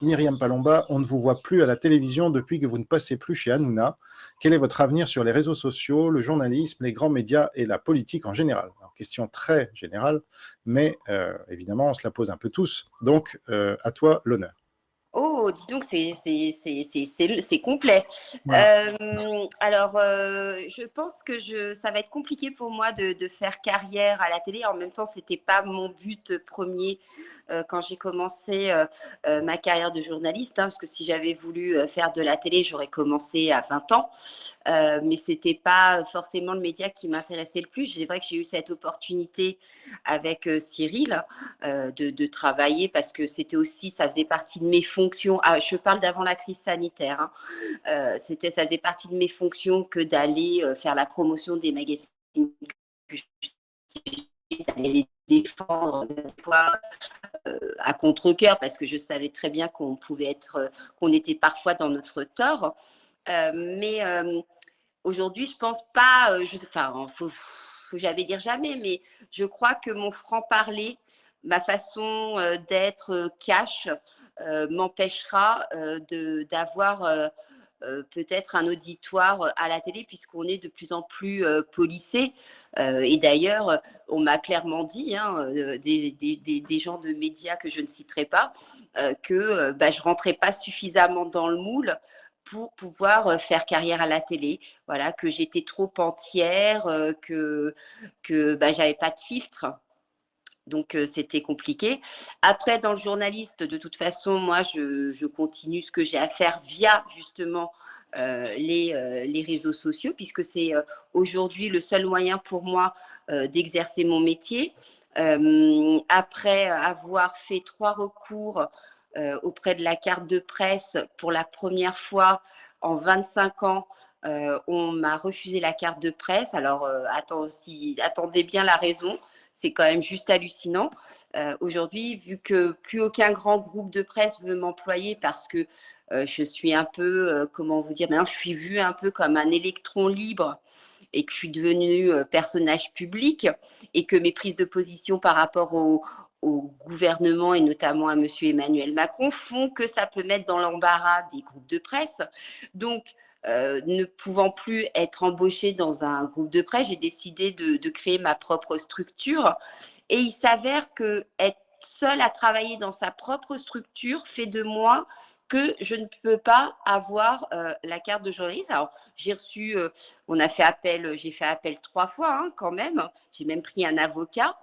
Myriam Palomba, on ne vous voit plus à la télévision depuis que vous ne passez plus chez Hanouna. Quel est votre avenir sur les réseaux sociaux, le journalisme, les grands médias et la politique en général? Alors, question très générale, mais évidemment, on se la pose un peu tous. Donc, à toi l'honneur. Oh, dis donc, c'est complet. Voilà. Alors, je pense que ça va être compliqué pour moi de faire carrière à la télé. En même temps, c'était pas mon but premier quand j'ai commencé ma carrière de journaliste, hein, parce que si j'avais voulu faire de la télé, j'aurais commencé à 20 ans. Mais ce n'était pas forcément le média qui m'intéressait le plus. C'est vrai que j'ai eu cette opportunité avec Cyril de travailler parce que c'était aussi, ça faisait partie de mes fonctions. Ah, je parle d'avant la crise sanitaire. Hein. Ça faisait partie de mes fonctions que d'aller faire la promotion des magazines que d'aller les défendre fois, à contre-cœur parce que je savais très bien qu'on était parfois dans notre tort. Mais aujourd'hui, je pense pas, enfin, faut jamais dire jamais, mais je crois que mon franc-parler, ma façon d'être cash, m'empêchera d'avoir peut-être un auditoire à la télé puisqu'on est de plus en plus policé. Et d'ailleurs, on m'a clairement dit, hein, des gens de médias que je ne citerai pas, que je rentrais pas suffisamment dans le moule pour pouvoir faire carrière à la télé. Voilà, que j'étais trop entière, que j'avais pas de filtre. Donc, c'était compliqué. Après, dans le journaliste, de toute façon, moi, je continue ce que j'ai à faire via justement les réseaux sociaux, puisque c'est aujourd'hui le seul moyen pour moi d'exercer mon métier. Après avoir fait 3 recours auprès de la carte de presse pour la première fois en 25 ans, on m'a refusé la carte de presse. Alors, attendez bien la raison. C'est quand même juste hallucinant. Aujourd'hui, vu que plus aucun grand groupe de presse veut m'employer parce que je suis un peu, comment vous dire, maintenant je suis vue un peu comme un électron libre et que je suis devenue personnage public et que mes prises de position par rapport au gouvernement et notamment à M. Emmanuel Macron font que ça peut mettre dans l'embarras des groupes de presse. Donc, ne pouvant plus être embauchée dans un groupe de presse, j'ai décidé de créer ma propre structure. Et il s'avère que être seule à travailler dans sa propre structure fait de moi que je ne peux pas avoir la carte de journaliste. Alors, j'ai reçu, j'ai fait appel 3 fois hein, quand même. J'ai même pris un avocat.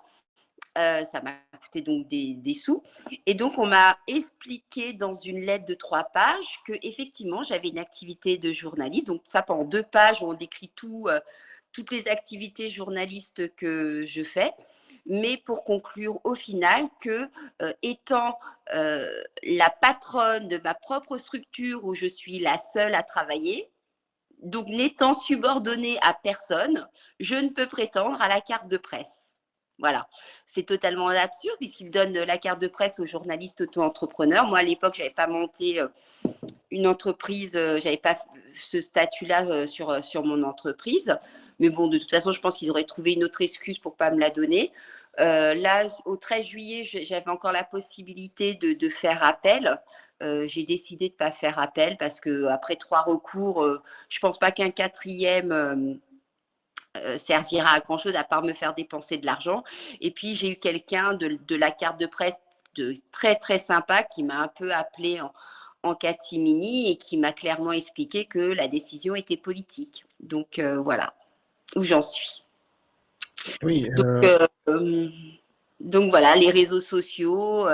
Ça m'a coûté donc des sous. Et donc, on m'a expliqué dans une lettre de 3 pages que effectivement j'avais une activité de journaliste. Donc, ça, pendant 2 pages, où on décrit toutes les activités journalistes que je fais. Mais pour conclure au final que, étant la patronne de ma propre structure où je suis la seule à travailler, donc n'étant subordonnée à personne, je ne peux prétendre à la carte de presse. Voilà, c'est totalement absurde puisqu'il donne la carte de presse aux journalistes auto-entrepreneurs. Moi, à l'époque, je n'avais pas monté une entreprise, je n'avais pas ce statut-là sur mon entreprise. Mais bon, de toute façon, je pense qu'ils auraient trouvé une autre excuse pour ne pas me la donner. Là, au 13 juillet, j'avais encore la possibilité de faire appel. J'ai décidé de ne pas faire appel parce qu'après 3 recours, je ne pense pas qu'un quatrième servira à grand chose à part me faire dépenser de l'argent. Et puis j'ai eu quelqu'un de la carte de presse de très très sympa qui m'a un peu appelé en catimini et qui m'a clairement expliqué que la décision était politique. Donc voilà où j'en suis. Oui. Donc, donc voilà, les réseaux sociaux.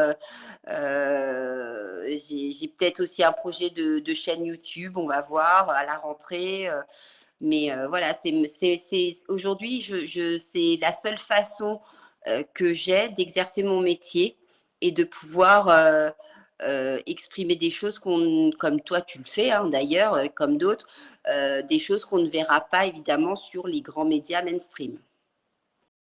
J'ai peut-être aussi un projet de chaîne YouTube, on va voir à la rentrée. Mais voilà, aujourd'hui, c'est la seule façon que j'ai d'exercer mon métier et de pouvoir exprimer des choses comme toi tu le fais hein, d'ailleurs, comme d'autres, des choses qu'on ne verra pas évidemment sur les grands médias mainstream.